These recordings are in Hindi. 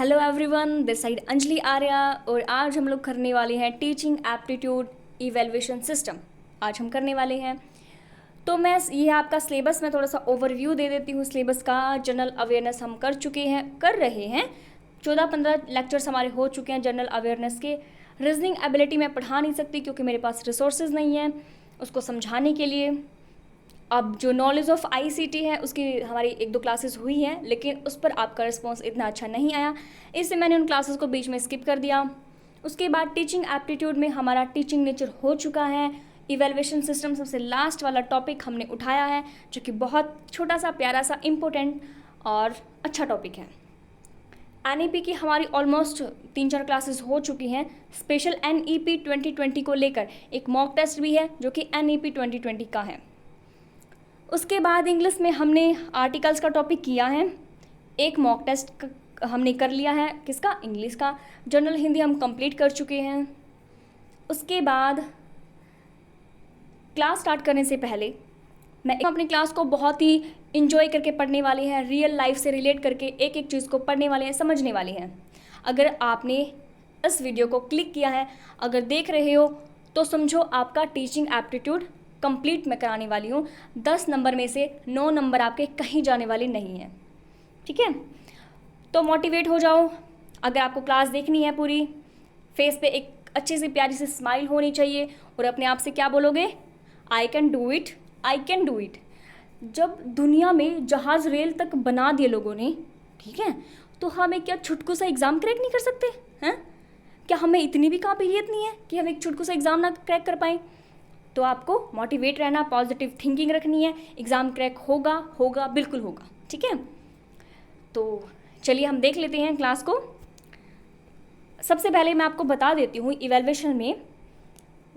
Hello everyone, this side Anjali Arya और आज हम लोग करने वाले हैं टीचिंग एप्टीट्यूड इवैल्यूएशन सिस्टम। आज हम करने वाले हैं तो मैं ये आपका सिलेबस में थोड़ा सा ओवरव्यू दे देती हूँ। सिलेबस का जनरल अवेयरनेस हम कर रहे हैं 14-15 लेक्चर्स हमारे हो चुके हैं जनरल अवेयरनेस के। रीजनिंग एबिलिटी मैं पढ़ा नहीं सकती क्योंकि मेरे पास रिसोर्सेज नहीं हैं उसको समझाने के लिए। अब जो नॉलेज ऑफ आईसीटी है उसकी हमारी 1-2 क्लासेस हुई हैं, लेकिन उस पर आपका रिस्पॉन्स इतना अच्छा नहीं आया, इससे मैंने उन क्लासेस को बीच में स्किप कर दिया। उसके बाद टीचिंग एप्टीट्यूड में हमारा टीचिंग नेचर हो चुका है। इवैल्यूएशन सिस्टम सबसे लास्ट वाला टॉपिक हमने उठाया है, जो कि बहुत छोटा सा प्यारा सा इम्पोर्टेंट और अच्छा टॉपिक है। एनईपी की हमारी ऑलमोस्ट 3-4 क्लासेस हो चुकी हैं। स्पेशल एनईपी 2020 को लेकर एक मॉक टेस्ट भी है जो कि एनईपी 2020 का है। उसके बाद इंग्लिश में हमने आर्टिकल्स का टॉपिक किया है। एक मॉक टेस्ट हमने कर लिया है, किसका? इंग्लिश का। जनरल हिंदी हम कंप्लीट कर चुके हैं। उसके बाद क्लास स्टार्ट करने से पहले मैं अपनी क्लास को बहुत ही इंजॉय करके पढ़ने वाली हैं, रियल लाइफ से रिलेट करके एक एक चीज़ को पढ़ने वाले हैं, समझने वाले हैं। अगर आपने इस वीडियो को क्लिक किया है, अगर देख रहे हो, तो समझो आपका टीचिंग एप्टीट्यूड कंप्लीट मैं कराने वाली हूँ। 10 नंबर में से 9 नंबर आपके कहीं जाने वाले नहीं हैं, ठीक है? तो मोटिवेट हो जाओ। अगर आपको क्लास देखनी है पूरी, फेस पे एक अच्छी सी प्यारी सी स्माइल होनी चाहिए और अपने आप से क्या बोलोगे? I can do it, I can do it. जब दुनिया में जहाज़ रेल तक बना दिए लोगों ने, ठीक है, तो हमें क्या छुटकू सा एग्ज़ाम क्रैक नहीं कर सकते हैं? क्या हमें इतनी भी काबिलियत नहीं है कि हम एक छुटकू सा एग्ज़ाम ना क्रैक कर पाएँ? तो आपको मोटिवेट रहना, पॉजिटिव थिंकिंग रखनी है। एग्ज़ाम क्रैक होगा होगा, बिल्कुल होगा, ठीक है? तो चलिए हम देख लेते हैं क्लास को। सबसे पहले मैं आपको बता देती हूँ, इवैल्यूएशन में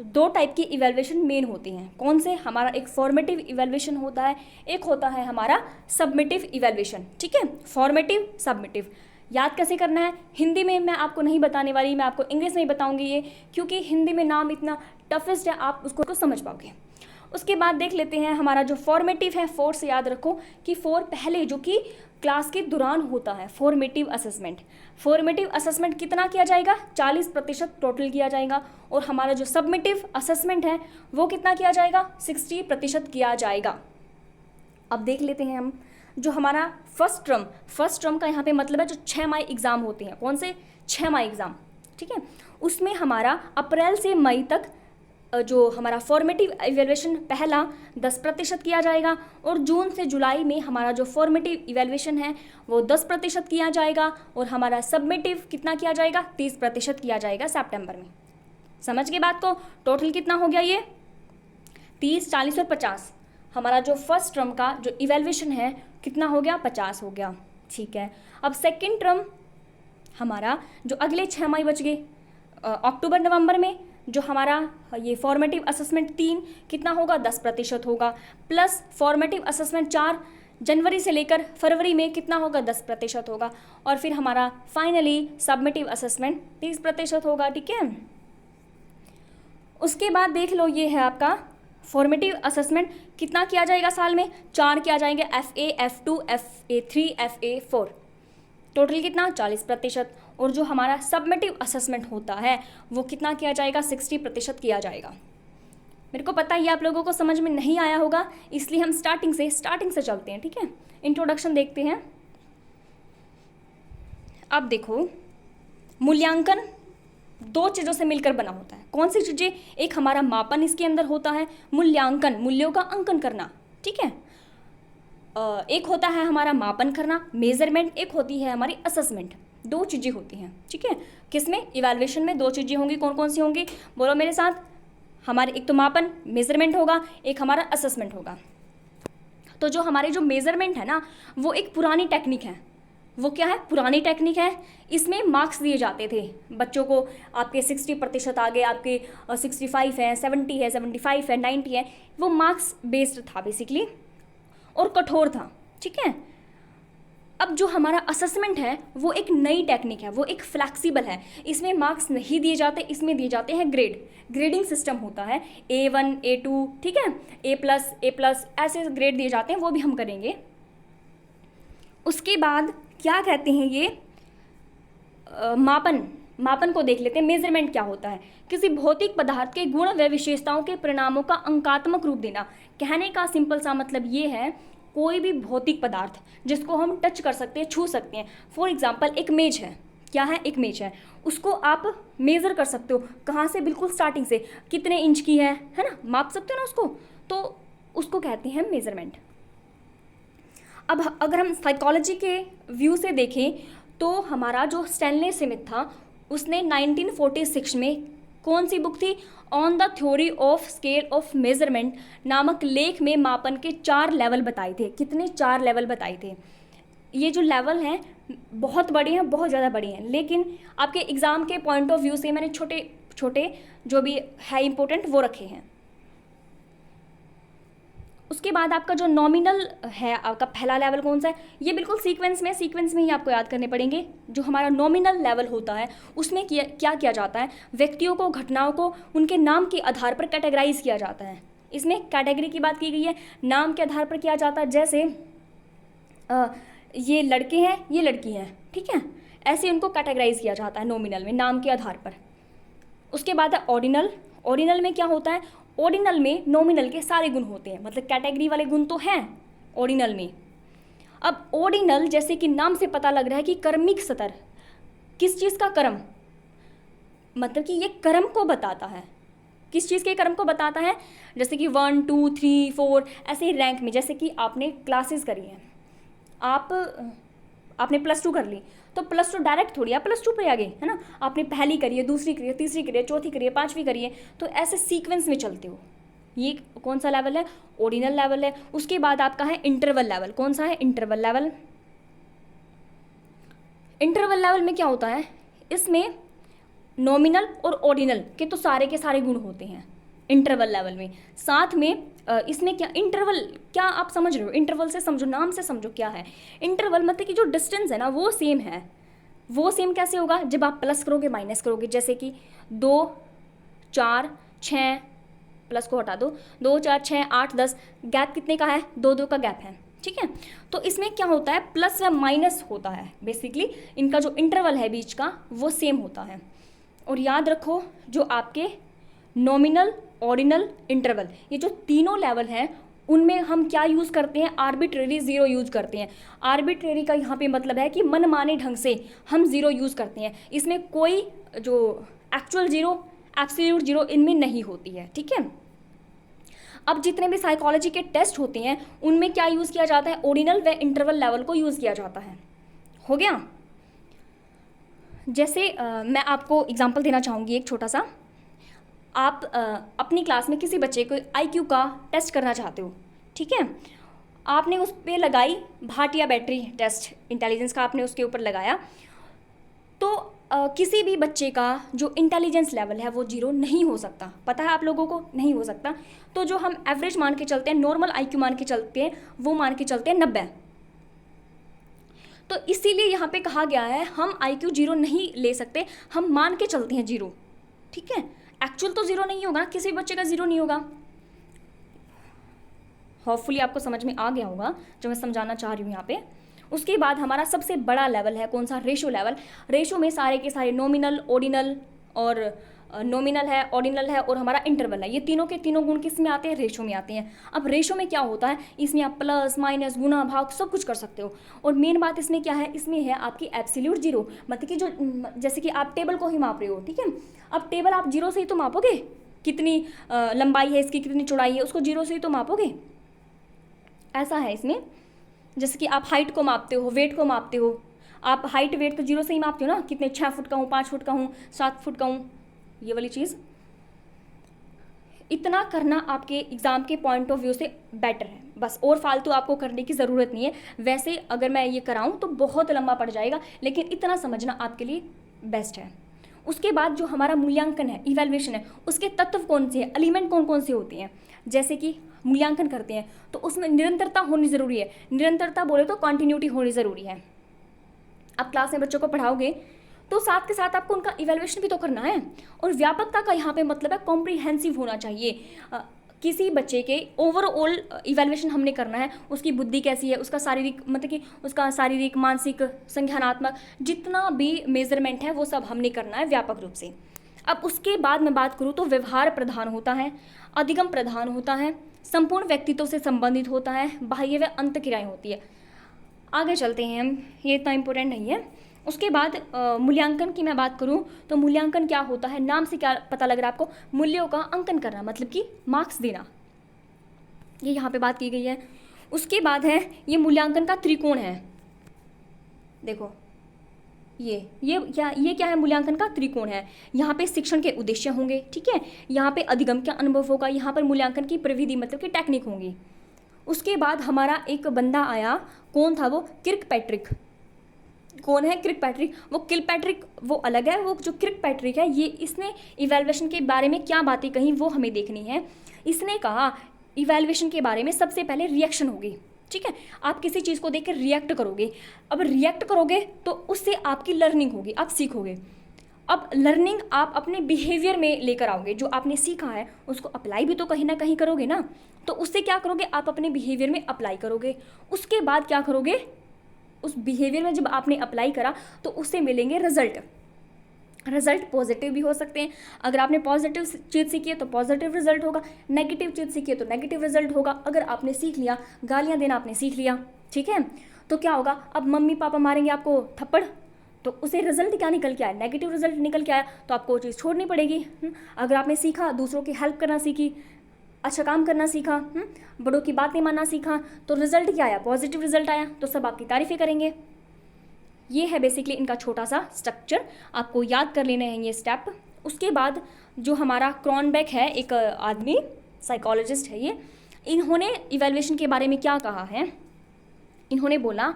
2 टाइप की इवैल्यूएशन मेन होती हैं। कौन से? हमारा एक फॉर्मेटिव इवैल्यूएशन होता है, एक होता है हमारा सबमिटिव इवैल्यूएशन, ठीक है? Formative, submissive. याद कैसे करना है? हिंदी में मैं आपको नहीं बताने वाली, मैं आपको इंग्लिश में ही बताऊंगी ये, क्योंकि हिंदी में नाम इतना टफेस्ट है, आप उसको समझ पाओगे। उसके बाद देख लेते हैं हमारा जो फॉर्मेटिव है। 4 से याद रखो कि 4 पहले जो कि क्लास के दौरान होता है, फॉर्मेटिव असेसमेंट। फॉर्मेटिव असेसमेंट कितना किया जाएगा? 40% टोटल किया जाएगा। और हमारा जो सबमिटिव असेसमेंट है वो कितना किया जाएगा? 60% किया जाएगा। अब देख लेते हैं हम जो हमारा फर्स्ट टर्म का यहाँ पे मतलब है जो 6 माही एग्ज़ाम होते हैं। कौन से? 6 माही एग्ज़ाम, ठीक है? उसमें हमारा अप्रैल से मई तक जो हमारा फॉर्मेटिव इवैल्यूएशन पहला 10% किया जाएगा, और जून से जुलाई में हमारा जो फॉर्मेटिव इवैल्यूएशन है वो 10% किया जाएगा, और हमारा सबमिटिव कितना किया जाएगा? 30% किया जाएगा सितंबर में। समझ के बात को? टोटल कितना हो गया ये? 30, 40 और 50। हमारा जो फर्स्ट टर्म का जो इवैल्यूएशन है कितना हो गया? 50 हो गया, ठीक है? अब सेकेंड टर्म हमारा जो अगले 6 माही बच गए, अक्टूबर नवंबर में जो हमारा ये फॉर्मेटिव असेसमेंट 3 कितना होगा? 10% होगा, प्लस फॉर्मेटिव असेसमेंट 4 जनवरी से लेकर फरवरी में कितना होगा? 10% होगा, और फिर हमारा फाइनली सबमिटिव असेसमेंट 30% होगा, ठीक है? उसके बाद देख लो, ये है आपका फॉर्मेटिव असेसमेंट कितना किया जाएगा साल में? 4 किया जाएंगे, FA, F2, FA3, FA4। Total कितना? 40%। और जो हमारा सबमिटिव असेसमेंट होता है वो कितना किया जाएगा? 60% किया जाएगा। मेरे को पता है आप लोगों को समझ में नहीं आया होगा, इसलिए हम स्टार्टिंग से चलते हैं, ठीक है? इंट्रोडक्शन देखते हैं। अब देखो, मूल्यांकन 2 चीज़ों से मिलकर बना होता है। कौन सी चीज़ें? एक हमारा मापन इसके अंदर होता है, मूल्यांकन, मूल्यों का अंकन करना, ठीक है? एक होता है हमारा मापन करना, मेजरमेंट, एक होती है हमारी असेसमेंट। 2 चीज़ें होती हैं, ठीक है? किसमें? इवैल्यूएशन में 2 चीज़ें होंगी। कौन कौन सी होंगी? बोलो मेरे साथ। हमारे एक तो मापन, मेजरमेंट होगा, एक हमारा असेसमेंट होगा। तो जो हमारे जो मेजरमेंट है ना, वो एक पुरानी टेक्निक है। वो क्या है? पुरानी टेक्निक है। इसमें मार्क्स दिए जाते थे बच्चों को। आपके 60% आ गए, आपके 65 है, 70 है, 75 है, 90 है। वो मार्क्स बेस्ड था बेसिकली, और कठोर था, ठीक है? अब जो हमारा असेसमेंट है वो एक नई टेक्निक है, वो एक फ्लैक्सिबल है। इसमें मार्क्स नहीं दिए जाते, इसमें दिए जाते हैं ग्रेडिंग सिस्टम होता है, A1, A2, ठीक है, A+, ऐसे ग्रेड दिए जाते हैं, वो भी हम करेंगे। उसके बाद क्या कहते हैं ये? मापन को देख लेते हैं। मेजरमेंट क्या होता है? किसी भौतिक पदार्थ के गुण व विशेषताओं के परिणामों का अंकात्मक रूप देना। कहने का सिंपल सा मतलब ये है, कोई भी भौतिक पदार्थ जिसको हम टच कर सकते हैं, छू सकते हैं। फॉर एग्जाम्पल एक मेज है, क्या है? एक मेज है, उसको आप मेज़र कर सकते हो। कहाँ से? बिल्कुल स्टार्टिंग से, कितने इंच की है ना, माप सकते हो ना उसको, तो उसको कहते हैं मेजरमेंट। अब अगर हम साइकोलॉजी के व्यू से देखें तो हमारा जो स्टैनले स्मिथ था, उसने 1946 में कौन सी बुक थी? On the theory of scale of measurement नामक लेख में मापन के 4 लेवल बताए थे। कितने? 4 लेवल बताए थे। ये जो लेवल हैं बहुत बड़े हैं, बहुत ज़्यादा बड़े हैं, लेकिन आपके एग्ज़ाम के पॉइंट ऑफ व्यू से मैंने छोटे छोटे जो भी है इंपॉर्टेंट वो रखे हैं। उसके बाद आपका जो नॉमिनल है, आपका पहला लेवल कौन सा है? ये बिल्कुल सीक्वेंस में ही आपको याद करने पड़ेंगे। जो हमारा नॉमिनल लेवल होता है उसमें क्या किया जाता है? व्यक्तियों को, घटनाओं को उनके नाम के आधार पर कैटेगराइज किया जाता है। इसमें कैटेगरी की बात की गई है, नाम के आधार पर किया जाता है। जैसे ये लड़के हैं, ये लड़की हैं, ठीक है, ऐसे उनको कैटेगराइज किया जाता है नॉमिनल में, नाम के आधार पर। उसके बाद है ऑर्डिनल। ऑर्डिनल में क्या होता है? ऑर्डिनल में नॉमिनल के सारे गुण होते हैं, मतलब कैटेगरी वाले गुण तो हैं ऑर्डिनल में। अब ऑर्डिनल, जैसे कि नाम से पता लग रहा है कि कर्मिक स्तर, किस चीज़ का कर्म, मतलब कि ये कर्म को बताता है। किस चीज़ के कर्म को बताता है? जैसे कि 1 2 3 4 ऐसे ही रैंक में। जैसे कि आपने क्लासेस करी हैं, आपने +2 कर ली, तो +2 डायरेक्ट थोड़ी आप +2 पे आ गए, है ना। आपने पहली करी है, दूसरी करी है, तीसरी करी है, चौथी करी है, पांचवी करी है, तो ऐसे सीक्वेंस में चलते हो। ये कौन सा लेवल है? ऑर्डिनल लेवल है। उसके बाद आपका है इंटरवल लेवल। कौन सा है? Interval level. इंटरवल लेवल में क्या होता है? इसमें नॉमिनल और ऑर्डिनल के तो सारे के सारे गुण होते हैं इंटरवल लेवल में। साथ में इसमें क्या इंटरवल, क्या आप समझ रहे हो? इंटरवल से समझो, नाम से समझो क्या है इंटरवल। मतलब कि जो डिस्टेंस है ना वो सेम है। वो सेम कैसे होगा? जब आप प्लस करोगे, माइनस करोगे। जैसे कि 2 4 6, प्लस को हटा दो, 2 4 6 8 10, गैप कितने का है? 2 2 का गैप है, ठीक है। तो इसमें क्या होता है? प्लस व माइनस होता है। बेसिकली इनका जो इंटरवल है बीच का वो सेम होता है। और याद रखो, जो आपके नॉमिनल, ऑर्डिनल, इंटरवल, ये जो तीनों लेवल हैं उनमें हम क्या यूज़ करते हैं? आर्बिट्रेरी ज़ीरो यूज़ करते हैं। आर्बिट्रेरी का यहाँ पे मतलब है कि मनमाने ढंग से हम ज़ीरो यूज़ करते हैं। इसमें कोई जो एक्चुअल ज़ीरो, एब्सोल्यूट ज़ीरो इनमें नहीं होती है, ठीक है। अब जितने भी साइकोलॉजी के टेस्ट होते हैं उनमें क्या यूज़ किया जाता है? ऑर्डिनल व इंटरवल लेवल को यूज़ किया जाता है। हो गया। जैसे मैं आपको एग्जांपल देना चाहूँगी एक छोटा सा। आप अपनी क्लास में किसी बच्चे को IQ का टेस्ट करना चाहते हो, ठीक है। आपने उस पर लगाई भाटिया बैटरी टेस्ट, इंटेलिजेंस का आपने उसके ऊपर लगाया, तो किसी भी बच्चे का जो इंटेलिजेंस लेवल है वो 0 नहीं हो सकता। पता है आप लोगों को? नहीं हो सकता। तो जो हम एवरेज मान के चलते हैं, नॉर्मल IQ मान के चलते हैं, वो मान के चलते हैं 90। तो इसीलिए यहाँ पे कहा गया है हम IQ 0 नहीं ले सकते, हम मान के चलते हैं 0, ठीक है। एक्चुअल तो 0 नहीं होगा ना, किसी बच्चे का 0 नहीं होगा। होपफुली आपको समझ में आ गया होगा जो मैं समझाना चाह रही हूँ यहाँ पे। उसके बाद हमारा सबसे बड़ा लेवल है कौन सा? Ratio level. रेशो में सारे के सारे नॉमिनल, ऑर्डिनल और नॉमिनल है, ऑर्डिनल है और हमारा इंटरवल है, ये तीनों के तीनों गुण किस में आते हैं? रेशो में आते हैं। अब रेशो में क्या होता है? इसमें आप प्लस, माइनस, गुना, भाग सब कुछ कर सकते हो। और मेन बात इसमें क्या है? इसमें है आपकी एब्सोल्यूट 0, मतलब कि जो जैसे कि आप टेबल को ही माप रहे हो, ठीक है। अब टेबल आप 0 से ही तो मापोगे, कितनी लंबाई है इसकी, कितनी चौड़ाई है, उसको 0 से ही तो मापोगे। ऐसा है इसमें। जैसे कि आप हाइट को मापते हो, वेट को मापते हो, आप हाइट वेट तो 0 से ही मापते हो ना, कितने 6 फुट का हूँ, 5 फुट का हूँ, 7 फुट का हूँ, ये वाली चीज़। इतना करना आपके एग्ज़ाम के पॉइंट ऑफ व्यू से बेटर है बस, और फालतू आपको करने की ज़रूरत नहीं है। वैसे अगर मैं ये कराऊँ तो बहुत लंबा पड़ जाएगा, लेकिन इतना समझना आपके लिए बेस्ट है। उसके बाद जो हमारा मूल्यांकन है, इवैल्यूएशन है, उसके तत्व कौन से हैं, एलिमेंट कौन कौन से होते हैं। जैसे कि मूल्यांकन करते हैं तो उसमें निरंतरता होनी ज़रूरी है। निरंतरता बोले तो कंटिन्यूटी होनी ज़रूरी है। आप क्लास में बच्चों को पढ़ाओगे तो साथ के साथ आपको उनका इवैल्यूएशन भी तो करना है। और व्यापकता का यहाँ पे मतलब है कॉम्प्रिहेंसिव होना चाहिए। किसी बच्चे के ओवरऑल इवैल्यूएशन हमने करना है, उसकी बुद्धि कैसी है, उसका शारीरिक मतलब कि उसका शारीरिक, मानसिक, संज्ञानात्मक जितना भी मेजरमेंट है वो सब हमने करना है व्यापक रूप से। अब उसके बाद मैं बात करूँ तो व्यवहार प्रधान होता है, अधिगम प्रधान होता है, संपूर्ण व्यक्तित्व से संबंधित होता है, बाह्य व अंत क्रियाएँ होती है। आगे चलते हैं हम, ये इतना इम्पोर्टेंट नहीं है। उसके बाद मूल्यांकन की मैं बात करूं तो मूल्यांकन क्या होता है, नाम से क्या पता लग रहा है आपको, मूल्यों का अंकन करना मतलब कि मार्क्स देना, ये यहाँ पे बात की गई है। उसके बाद है ये मूल्यांकन का त्रिकोण है, देखो ये क्या है, मूल्यांकन का त्रिकोण है। यहाँ पे शिक्षण के उद्देश्य होंगे, ठीक है, यहाँ पे अधिगम का अनुभव होगा, यहाँ पर मूल्यांकन की प्रविधि मतलब कि टेक्निक होंगी। उसके बाद हमारा एक बंदा आया, कौन था वो, किर्कपैट्रिक। कौन है, किर्कपैट्रिक। वो किर्कपैट्रिक वो अलग है, वो जो किर्कपैट्रिक है ये इसने इवैल्यूएशन के बारे में क्या बातें कही वो हमें देखनी है। इसने कहा इवैल्यूएशन के बारे में सबसे पहले रिएक्शन होगी, ठीक है, आप किसी चीज़ को देख कर रिएक्ट करोगे। अब रिएक्ट करोगे तो उससे आपकी लर्निंग होगी, आप सीखोगे। अब लर्निंग आप अपने बिहेवियर में लेकर आओगे, जो आपने सीखा है उसको अप्लाई भी तो कहीं ना कहीं करोगे ना, तो उससे क्या करोगे, आप अपने बिहेवियर में अप्लाई करोगे। उसके बाद क्या करोगे, उस बिहेवियर में जब आपने अप्लाई करा तो उससे मिलेंगे रिजल्ट। रिजल्ट पॉजिटिव भी हो सकते हैं, अगर आपने पॉजिटिव चीज़ सीखी है तो पॉजिटिव रिजल्ट होगा, नेगेटिव चीज़ सीखी है तो नेगेटिव रिजल्ट होगा। अगर आपने सीख लिया, गालियाँ देना आपने सीख लिया, ठीक है, तो क्या होगा, अब मम्मी पापा मारेंगे आपको थप्पड़, तो उसे रिजल्ट क्या निकल के आया, नेगेटिव रिजल्ट निकल के आया, तो आपको वो चीज़ छोड़नी पड़ेगी। अगर आपने सीखा, दूसरों की हेल्प करना सीखी, अच्छा काम करना सीखा, बड़ों की बात नहीं मानना सीखा, तो रिजल्ट क्या आया, पॉजिटिव रिजल्ट आया, तो सब आपकी तारीफ़ें करेंगे। ये है बेसिकली इनका छोटा सा स्ट्रक्चर, आपको याद कर लेने हैं ये स्टेप। उसके बाद जो हमारा क्रॉनबेक है, एक आदमी साइकोलॉजिस्ट है ये, इन्होंने इवैल्यूएशन के बारे में क्या कहा है, इन्होंने बोला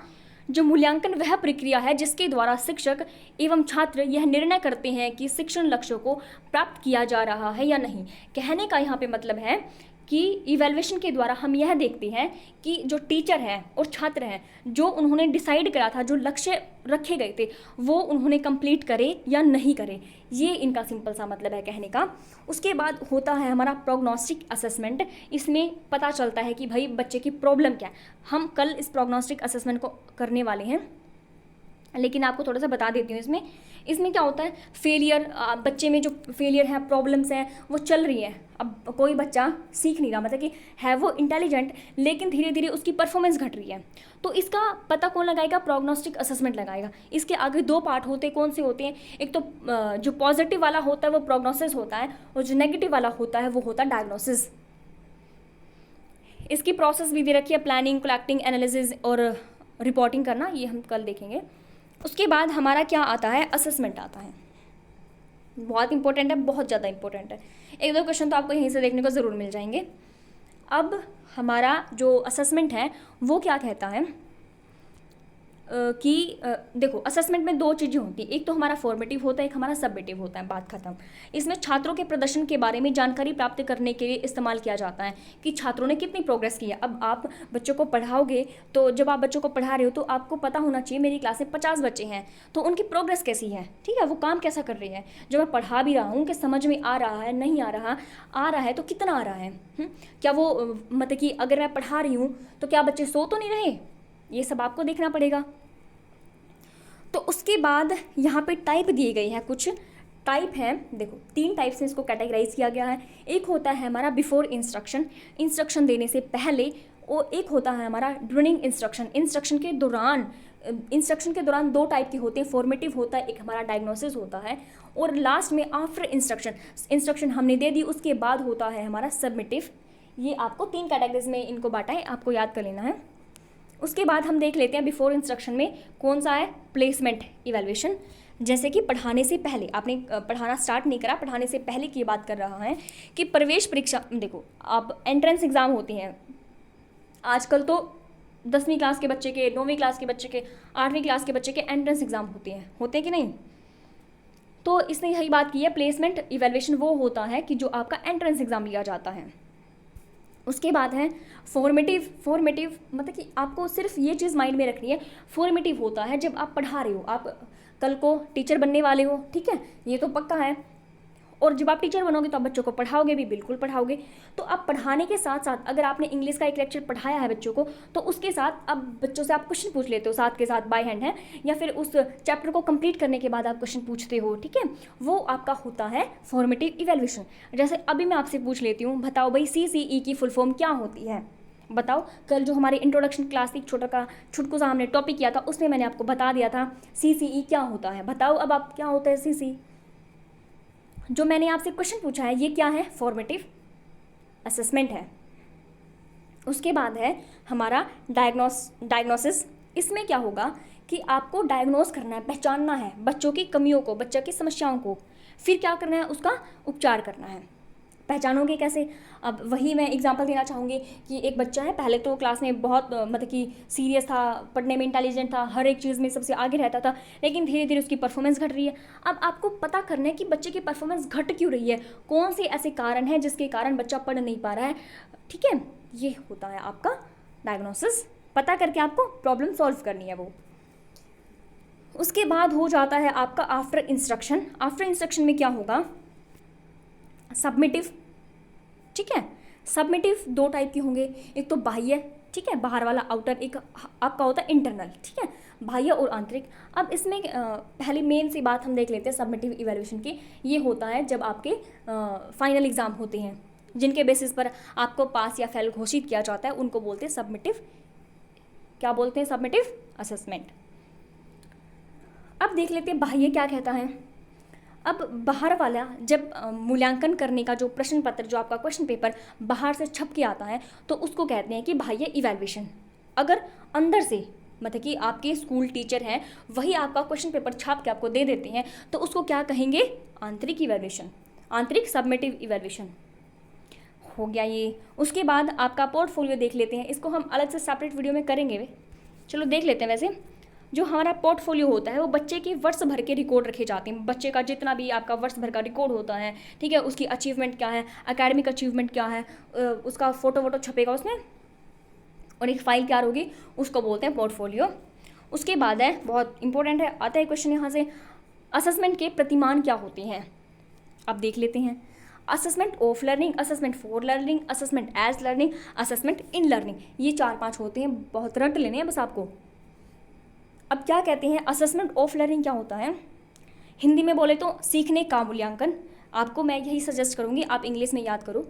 जो मूल्यांकन वह प्रक्रिया है जिसके द्वारा शिक्षक एवं छात्र यह निर्णय करते हैं कि शिक्षण लक्ष्यों को प्राप्त किया जा रहा है या नहीं। कहने का यहाँ पे मतलब है कि इवैल्यूएशन के द्वारा हम यह देखते हैं कि जो टीचर हैं और छात्र हैं, जो उन्होंने डिसाइड करा था, जो लक्ष्य रखे गए थे वो उन्होंने कंप्लीट करे या नहीं करे, ये इनका सिंपल सा मतलब है कहने का। उसके बाद होता है हमारा प्रोग्नोस्टिक असेसमेंट। इसमें पता चलता है कि भाई बच्चे की प्रॉब्लम क्या है। हम कल इस प्रोग्नोस्टिक असेसमेंट को करने वाले हैं, लेकिन आपको थोड़ा सा बता देती हूँ। इसमें क्या होता है, फेलियर, बच्चे में जो फेलियर है, प्रॉब्लम्स हैं वो चल रही है। अब कोई बच्चा सीख नहीं रहा, मतलब कि है वो इंटेलिजेंट, लेकिन धीरे धीरे उसकी परफॉर्मेंस घट रही है, तो इसका पता कौन लगाएगा, प्रोग्नोस्टिक असेसमेंट लगाएगा। इसके आगे दो पार्ट होते हैं, कौन से होते हैं, एक तो जो पॉजिटिव वाला होता है वो प्रोग्नोसिस होता है, और जो नेगेटिव वाला होता है वो होता है डायग्नोसिस। इसकी प्रोसेस भी दे रखी है, प्लानिंग, कलेक्टिंग, एनालिसिस और रिपोर्टिंग करना, ये हम कल देखेंगे। उसके बाद हमारा क्या आता है, असेसमेंट आता है। बहुत इंपॉर्टेंट है, बहुत ज़्यादा इंपॉर्टेंट है। एक दो क्वेश्चन तो आपको यहीं से देखने को ज़रूर मिल जाएंगे। अब हमारा जो असेसमेंट है वो क्या कहता है कि देखो, असेसमेंट में दो चीज़ें होती हैं, एक तो हमारा फॉर्मेटिव होता है, एक हमारा सबमिटिव होता है, बात खत्म। इसमें छात्रों के प्रदर्शन के बारे में जानकारी प्राप्त करने के लिए इस्तेमाल किया जाता है कि छात्रों ने कितनी प्रोग्रेस की है। अब आप बच्चों को पढ़ाओगे, तो जब आप बच्चों को पढ़ा रहे हो तो आपको पता होना चाहिए मेरी क्लास में 50 बच्चे हैं, तो उनकी प्रोग्रेस कैसी है, ठीक है, वो काम कैसा कर रही है। जब मैं पढ़ा भी रहा हूँ कि समझ में आ रहा है, नहीं आ रहा है तो कितना आ रहा है, क्या वो मतलब कि अगर मैं पढ़ा रही हूँ तो क्या बच्चे सो तो नहीं रहे, ये सब आपको देखना पड़ेगा। तो उसके बाद यहाँ पे टाइप दिए गए हैं, कुछ टाइप हैं, देखो 3 टाइप से इसको कैटेगराइज किया गया है। एक होता है हमारा बिफोर इंस्ट्रक्शन, इंस्ट्रक्शन देने से पहले, और एक होता है हमारा ड्यूरिंग इंस्ट्रक्शन, इंस्ट्रक्शन के दौरान। इंस्ट्रक्शन के दौरान 2 टाइप के होते हैं, फॉर्मेटिव होता है, एक हमारा डायग्नोसिस होता है, और लास्ट में आफ्टर इंस्ट्रक्शन, इंस्ट्रक्शन हमने दे दी उसके बाद होता है हमारा सबमिटिव। ये आपको 3 कैटेगरीज में इनको बांटा है, आपको याद कर लेना है। उसके बाद हम देख लेते हैं बिफोर इंस्ट्रक्शन में कौन सा है, प्लेसमेंट इवैल्यूएशन। जैसे कि पढ़ाने से पहले, आपने पढ़ाना स्टार्ट नहीं करा, पढ़ाने से पहले की बात कर रहा है कि प्रवेश परीक्षा, देखो आप एंट्रेंस एग्ज़ाम होती हैं आजकल, तो 10वीं क्लास के बच्चे के, 9वीं क्लास के बच्चे के, 8वीं क्लास के बच्चे के एंट्रेंस एग्ज़ाम होते हैं कि नहीं। तो इसने यही बात की है, प्लेसमेंट इवैल्यूएशन वो होता है कि जो आपका एंट्रेंस एग्ज़ाम लिया जाता है। उसके बाद है फॉर्मेटिव मतलब कि आपको सिर्फ ये चीज़ माइंड में रखनी है, फॉर्मेटिव होता है जब आप पढ़ा रहे हो, आप कल को टीचर बनने वाले हो, ठीक है, ये तो पक्का है, और जब आप टीचर बनोगे तो आप बच्चों को पढ़ाओगे भी, बिल्कुल पढ़ाओगे। तो आप पढ़ाने के साथ साथ अगर आपने इंग्लिश का एक लेक्चर पढ़ाया है बच्चों को, तो उसके साथ अब बच्चों से आप क्वेश्चन पूछ लेते हो साथ के साथ बाय हैंड है, या फिर उस चैप्टर को कंप्लीट करने के बाद आप क्वेश्चन पूछते हो, ठीक है। वो आपका होता है फॉर्मेटिव इवैल्यूएशन। जैसे अभी मैं आपसे पूछ लेती हूँ, बताओ भाई CCE की फुल फॉर्म क्या होती है। बताओ, कल जो हमारी इंट्रोडक्शन क्लास थी, छुटकू सा हमने टॉपिक किया था, उसमें मैंने आपको बता दिया था CCE क्या होता है। बताओ अब आप, क्या होता है CCE। जो मैंने आपसे क्वेश्चन पूछा है ये क्या है, फॉर्मेटिव असेसमेंट है। उसके बाद है हमारा डायग्नोसिस। इसमें क्या होगा कि आपको डायग्नोस करना है, पहचानना है बच्चों की कमियों को, बच्चों की समस्याओं को, फिर क्या करना है, उसका उपचार करना है। पहचानोगे कैसे, अब वही मैं एग्जांपल देना चाहूँगी कि एक बच्चा है, पहले तो क्लास में बहुत मतलब कि सीरियस था, पढ़ने में इंटेलिजेंट था, हर एक चीज़ में सबसे आगे रहता था, लेकिन धीरे धीरे उसकी परफॉर्मेंस घट रही है। अब आपको पता करना है कि बच्चे की परफॉर्मेंस घट क्यों रही है, कौन से ऐसे कारण हैं जिसके कारण बच्चा पढ़ नहीं पा रहा है, ठीक है। ये होता है आपका डायग्नोसिस। पता करके आपको प्रॉब्लम सॉल्व करनी है वो। उसके बाद हो जाता है आपका आफ्टर इंस्ट्रक्शन। आफ्टर इंस्ट्रक्शन में क्या होगा, सबमिटिव, ठीक है। सबमिटिव दो टाइप के होंगे, एक तो बाह्य, ठीक है, बाहर वाला आउटर, एक आपका होता है इंटरनल, ठीक है, बाह्य और आंतरिक। अब इसमें पहली मेन सी बात हम देख लेते हैं सबमिटिव इवैल्यूएशन की। ये होता है जब आपके फाइनल एग्जाम होते हैं, जिनके बेसिस पर आपको पास या फेल घोषित किया जाता है, उनको बोलते हैं सबमिटिव, क्या बोलते हैं, सबमिटिव असेसमेंट। अब देख लेते हैं बाह्य क्या कहता है। अब बाहर वाला जब मूल्यांकन करने का जो प्रश्न पत्र, जो आपका क्वेश्चन पेपर बाहर से छप के आता है, तो उसको कहते हैं कि बाह्य इवैल्यूएशन। अगर अंदर से मतलब कि आपके स्कूल टीचर हैं, वही आपका क्वेश्चन पेपर छाप के आपको दे देते हैं, तो उसको क्या कहेंगे, आंतरिक इवैल्यूएशन, आंतरिक सबमिटिव इवैल्यूएशन हो गया ये। उसके बाद आपका पोर्टफोलियो देख लेते हैं, इसको हम अलग से सेपरेट वीडियो में करेंगे, चलो देख लेते हैं। वैसे जो हमारा पोर्टफोलियो होता है वो बच्चे के वर्ष भर के रिकॉर्ड रखे जाते हैं, बच्चे का जितना भी आपका वर्ष भर का रिकॉर्ड होता है, ठीक है, उसकी अचीवमेंट क्या है, एकेडमिक अचीवमेंट क्या है, उसका फोटो वोटो छपेगा उसमें और एक फाइल तैयार होगी, उसको बोलते हैं पोर्टफोलियो। उसके बाद है, बहुत इंपॉर्टेंट है, आता है क्वेश्चन यहाँ से, असेसमेंट के प्रतिमान क्या होते हैं। अब देख लेते हैं, assessment of learning, assessment for learning, assessment as learning, assessment in learning, ये 4-5 होते हैं, बहुत रट लेने हैं बस आपको। अब क्या कहते हैं, असेसमेंट ऑफ लर्निंग क्या होता है, हिंदी में बोले तो सीखने का मूल्यांकन। आपको मैं यही सजेस्ट करूँगी, आप इंग्लिश में याद करो।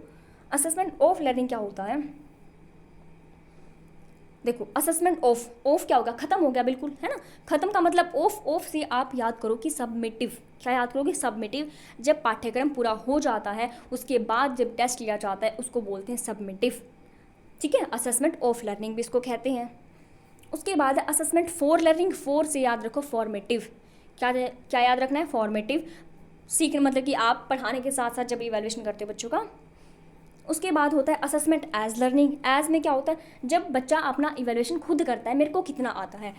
असेसमेंट ऑफ लर्निंग क्या होता है, देखो असेसमेंट ऑफ क्या होगा, खत्म हो गया बिल्कुल, है ना, खत्म का मतलब ऑफ से आप याद करो कि सबमिटिव, क्या याद करोगे, सबमिटिव। जब पाठ्यक्रम पूरा हो जाता है उसके बाद जब टेस्ट लिया जाता है उसको बोलते हैं सबमिटिव, ठीक है, असेसमेंट ऑफ लर्निंग भी इसको कहते हैं। उसके बाद असेसमेंट फॉर लर्निंग, फॉर से याद रखो फॉर्मेटिव, क्या याद रखना है, फॉर्मेटिव, सीखने मतलब कि आप पढ़ाने के साथ साथ जब इवैल्यूएशन करते हो बच्चों का। उसके बाद होता है असेसमेंट एज लर्निंग। एज में क्या होता है, जब बच्चा अपना इवैल्यूएशन खुद करता है, मेरे को कितना आता है।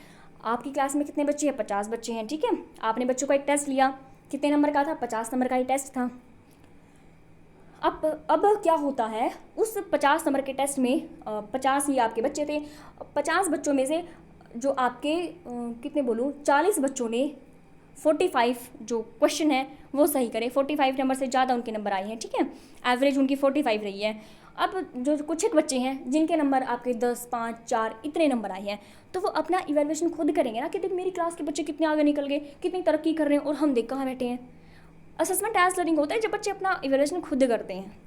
आपकी क्लास में कितने बच्चे हैं, 50 बच्चे हैं, ठीक है, आपने बच्चों का एक टेस्ट लिया, कितने नंबर का था, 50 नंबर का ही टेस्ट था। अब क्या होता है, उस 50 नंबर के टेस्ट में 50 ही आपके बच्चे थे, 50 बच्चों में से जो आपके कितने बोलूँ, 40 बच्चों ने 45 जो क्वेश्चन है वो सही करें, 45 नंबर से ज़्यादा उनके नंबर आए हैं, ठीक है, एवरेज उनकी 45 रही है। अब जो कुछ एक बच्चे हैं जिनके नंबर आपके 10, 5, 4 इतने नंबर आए हैं, तो वो अपना इवैल्यूएशन खुद करेंगे ना कि देख मेरी क्लास के बच्चे कितने आगे निकल गए, कितनी तरक्की कर रहे हैं और हम देख कहाँ बैठे हैं। असेसमेंट एज लर्निंग होता है जब बच्चे अपना इवैल्यूएशन खुद करते हैं।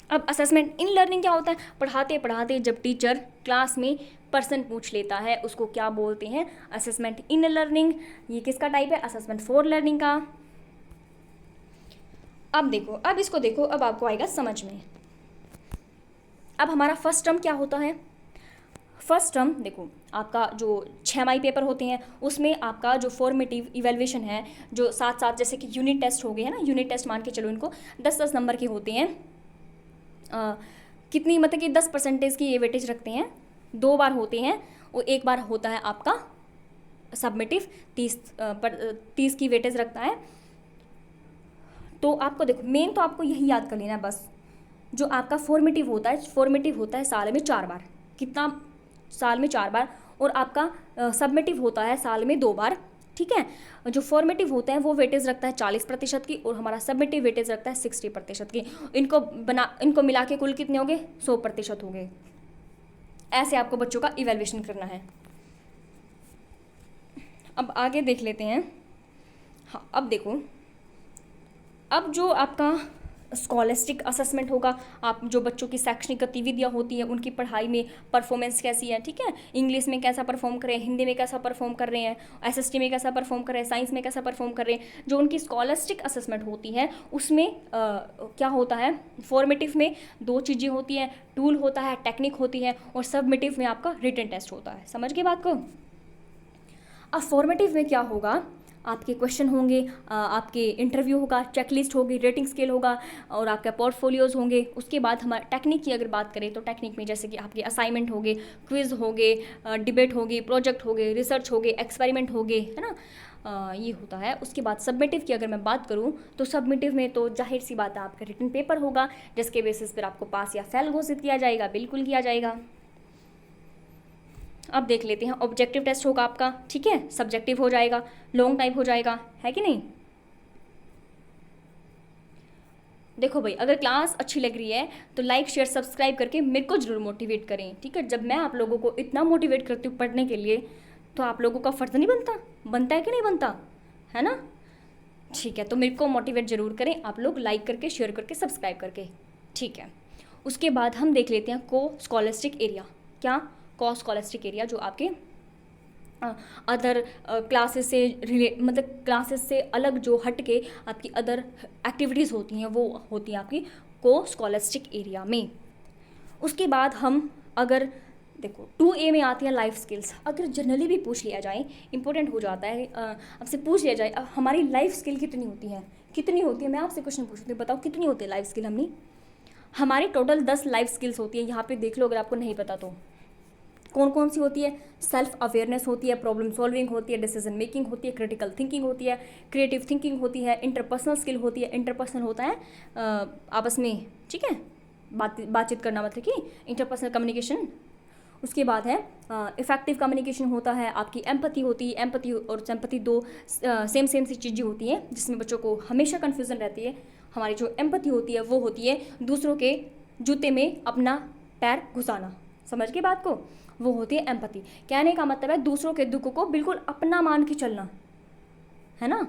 अब असेसमेंट इन लर्निंग क्या होता है, पढ़ाते पढ़ाते जब टीचर क्लास में पर्सन पूछ लेता है उसको क्या बोलते हैं, असेसमेंट इन लर्निंग। ये किसका टाइप है, असेसमेंट फॉर लर्निंग का। अब देखो, अब इसको देखो, अब आपको आएगा समझ में। अब हमारा फर्स्ट टर्म क्या होता है, फर्स्ट टर्म देखो, आपका जो 6 माही पेपर होते हैं उसमें आपका जो फॉर्मेटिव इवैल्यूएशन है, जो साथ साथ जैसे कि यूनिट टेस्ट हो गए हैं ना, यूनिट टेस्ट मान के चलो इनको 10-10 नंबर के होते हैं। कितनी मतलब कि 10% की ये वेटेज रखते हैं, 2 बार होते हैं, और 1 बार होता है आपका सबमिटिव, 30 की वेटेज रखता है। तो आपको देखो मेन तो आपको यही याद कर लेना बस, जो आपका फॉर्मेटिव होता है साल में 4 बार, कितना, साल में 4 बार, और आपका सबमिटिव होता है साल में 2 बार, ठीक है। जो फॉर्मेटिव होता है वो वेटेज रखता है 40% की, और हमारा सबमिटिव वेटेज रखता है 60% की। इनको मिला के कुल कितने हो गए? 100% हो गए। ऐसे आपको बच्चों का इवैल्यूएशन करना है। अब आगे देख लेते हैं। हाँ, अब देखो, अब जो आपका स्कॉलेस्टिक असेसमेंट होगा, आप जो बच्चों की शैक्षणिक गतिविधियाँ होती हैं उनकी पढ़ाई में परफॉर्मेंस कैसी है, ठीक है, इंग्लिश में कैसा परफॉर्म कर रहे हैं, हिंदी में कैसा परफॉर्म कर रहे हैं, एसएसटी में कैसा परफॉर्म कर रहे हैं, साइंस में कैसा परफॉर्म कर रहे हैं, जो उनकी स्कॉलेस्टिक असेसमेंट होती है उसमें क्या होता है, फॉर्मेटिव में 2 चीज़ें होती हैं, टूल होता है, टेक्निक होती है, और सबमिटिव में आपका रिटन टेस्ट होता है। समझ गए बात को? अब फॉर्मेटिव में क्या होगा, आपके क्वेश्चन होंगे, आपके इंटरव्यू होगा, चेकलिस्ट होगी, रेटिंग स्केल होगा, और आपके पोर्टफोलियोज़ होंगे। उसके बाद हमारे टेक्निक की अगर बात करें तो टेक्निक में जैसे कि आपके असाइनमेंट होंगे, क्विज़ होंगे, डिबेट होगी, प्रोजेक्ट होंगे, रिसर्च होगे, एक्सपेरिमेंट होगे, है ना, ये होता है। उसके बाद सबमिटिव की अगर मैं बात करूँ तो सबमिटिव में तो जाहिर सी बात है आपका रिटन पेपर होगा, जिसके बेसिस पर आपको पास या फेल घोषित किया जाएगा, बिल्कुल किया जाएगा। अब देख लेते हैं, ऑब्जेक्टिव टेस्ट होगा आपका, ठीक है, सब्जेक्टिव हो जाएगा, लॉन्ग टाइप हो जाएगा, है कि नहीं। देखो भाई, अगर क्लास अच्छी लग रही है तो लाइक शेयर सब्सक्राइब करके मेरे को जरूर मोटिवेट करें, ठीक है। जब मैं आप लोगों को इतना मोटिवेट करती हूँ पढ़ने के लिए, तो आप लोगों का फ़र्ज़ नहीं बनता है कि नहीं बनता, है ना। ठीक है, तो मेरे को मोटिवेट ज़रूर करें आप लोग, लाइक करके, शेयर करके, सब्सक्राइब करके, ठीक है। उसके बाद हम देख लेते हैं को स्कॉलस्टिक एरिया। क्या? को स्कॉलस्टिक एरिया जो आपके अदर क्लासेस से मतलब क्लासेस से अलग जो हट के आपकी अदर एक्टिविटीज़ होती हैं वो होती हैं आपकी को स्कॉलस्टिक एरिया में। उसके बाद हम अगर देखो 2A में आती है लाइफ स्किल्स। अगर जनरली भी पूछ लिया जाए, इंपॉर्टेंट हो जाता है, आपसे पूछ लिया जाए अब हमारी लाइफ स्किल कितनी होती है, मैं आपसे क्वेश्चन पूछती हूँ, बताओ कितनी होती है लाइफ स्किल हमने? हमारी टोटल 10 लाइफ स्किल्स होती है। यहाँ पे देख लो अगर आपको नहीं पता तो। कौन कौन सी होती है? सेल्फ अवेयरनेस होती है, प्रॉब्लम सॉल्विंग होती है, डिसीजन मेकिंग होती है, क्रिटिकल थिंकिंग होती है, क्रिएटिव थिंकिंग होती है, इंटरपर्सनल स्किल होती है। इंटरपर्सनल होता है आपस में, ठीक है, बातचीत करना, मतलब कि इंटरपर्सनल कम्युनिकेशन। उसके बाद है इफेक्टिव कम्युनिकेशन होता है, आपकी एम्पैथी होती है। एम्पैथी और सिंपैथी 2 सेम सी चीज़ें होती हैं, जिसमें बच्चों को हमेशा कन्फ्यूज़न रहती है। हमारी जो एम्पैथी होती है वो होती है दूसरों के जूते में अपना पैर घुसाना, समझ के बात को, वो होती है एम्पैथी। कहने का मतलब है दूसरों के दुख को बिल्कुल अपना मान के चलना, है ना।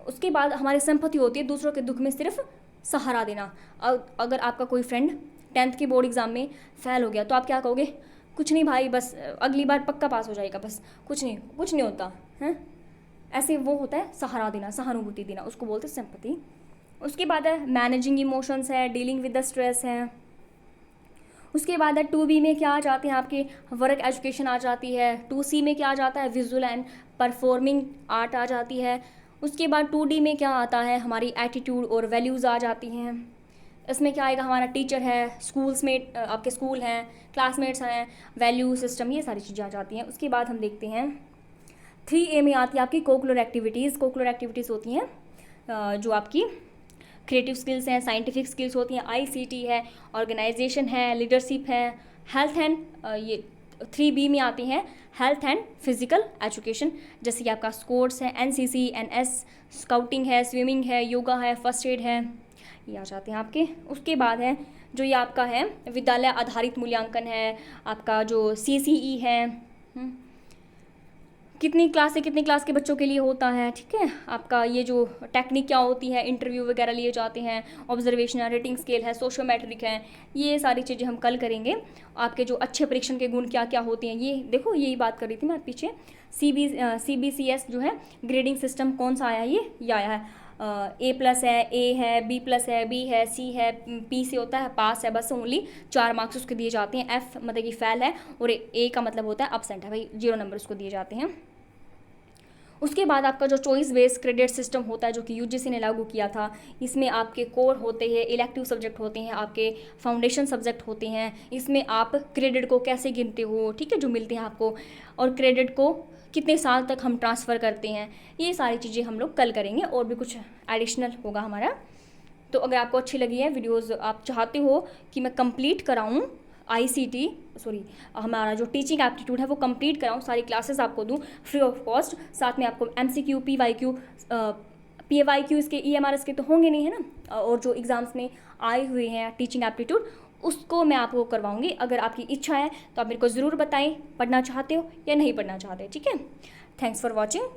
उसके बाद हमारी सिंपैथी होती है दूसरों के दुख में सिर्फ सहारा देना। अगर आपका कोई फ्रेंड 10th के बोर्ड एग्ज़ाम में फेल हो गया तो आप क्या कहोगे? कुछ नहीं भाई, बस अगली बार पक्का पास हो जाएगा, बस कुछ नहीं होता है। ऐसे वो होता है सहारा देना, सहानुभूति देना, उसको बोलते हैं सिंपैथी। उसके बाद है मैनेजिंग इमोशंस है, डीलिंग विद द स्ट्रेस है। उसके बाद है 2B में क्या आ जाते हैं आपके? वर्क एजुकेशन आ जाती है। 2C में क्या आ जाता है? विजुअल एंड परफॉर्मिंग आर्ट आ जाती है। उसके बाद 2D में क्या आता है? हमारी एटीट्यूड और वैल्यूज़ आ जाती हैं। इसमें क्या आएगा? हमारा टीचर है, स्कूल्स में आपके स्कूल हैं, क्लासमेट्स हैं, वैल्यू सिस्टम, ये सारी चीज़ें आ जाती हैं। उसके बाद हम देखते हैं 3A में आती है आपकी कोकुलर एक्टिविटीज़। कोकुलर एक्टिविटीज़ होती हैं जो आपकी क्रिएटिव स्किल्स हैं, साइंटिफिक स्किल्स होती हैं, ICT है, ऑर्गेनाइजेशन है, लीडरशिप है, हेल्थ एंड ये 3B में आती हैं हेल्थ एंड फिजिकल एजुकेशन, जैसे कि आपका स्पोर्ट्स है, NCC, NS, स्काउटिंग है, स्विमिंग है, योगा है, फर्स्ट एड है, ये आ जाते हैं आपके। उसके बाद है जो ये आपका है विद्यालय आधारित मूल्यांकन है, आपका जो CCE है, कितनी क्लास से कितनी क्लास के बच्चों के लिए होता है, ठीक है। आपका ये जो टेक्निक क्या होती है, इंटरव्यू वगैरह लिए जाते हैं, ऑब्जर्वेशन है, रेटिंग स्केल है, सोशियोमेट्रिक है, ये सारी चीज़ें हम कल करेंगे। आपके जो अच्छे परीक्षण के गुण क्या क्या होते हैं, ये देखो, यही बात कर रही थी मैं पीछे। CBCS जो है ग्रेडिंग सिस्टम कौन सा आया है? ये आया है A+ है, A है, B+ है, B है, C है, P से होता है पास है, बस ओनली 4 मार्क्स उसके दिए जाते हैं। F मतलब कि फेल है, और A का मतलब होता है अब्सेंट है, भाई 0 नंबर उसको दिए जाते हैं। उसके बाद आपका जो चॉइस बेस्ड क्रेडिट सिस्टम होता है जो कि UGC ने लागू किया था, इसमें आपके कोर होते हैं, इलेक्टिव सब्जेक्ट होते हैं, आपके फाउंडेशन सब्जेक्ट होते हैं। इसमें आप क्रेडिट को कैसे गिनते हो, ठीक है, जो मिलते हैं आपको, और क्रेडिट को कितने साल तक हम ट्रांसफ़र करते हैं, ये सारी चीज़ें हम लोग कल करेंगे। और भी कुछ एडिशनल होगा हमारा। तो अगर आपको अच्छी लगी है वीडियोज़, आप चाहते हो कि मैं कंप्लीट कराऊँ ICT सॉरी हमारा जो टीचिंग एप्टीट्यूड है वो कंप्लीट कराऊँ, सारी क्लासेस आपको दूँ फ्री ऑफ कॉस्ट। साथ में आपको MCQ PYQ PAYQ इसके EMRS के तो होंगे नहीं है ना, और जो एग्ज़ाम्स में आए हुए हैं टीचिंग एप्टीट्यूड उसको मैं आपको करवाऊँगी। अगर आपकी इच्छा है तो आप मेरे को ज़रूर बताएं, पढ़ना चाहते हो या नहीं पढ़ना चाहते। ठीक है, थैंक्स फॉर वॉचिंग।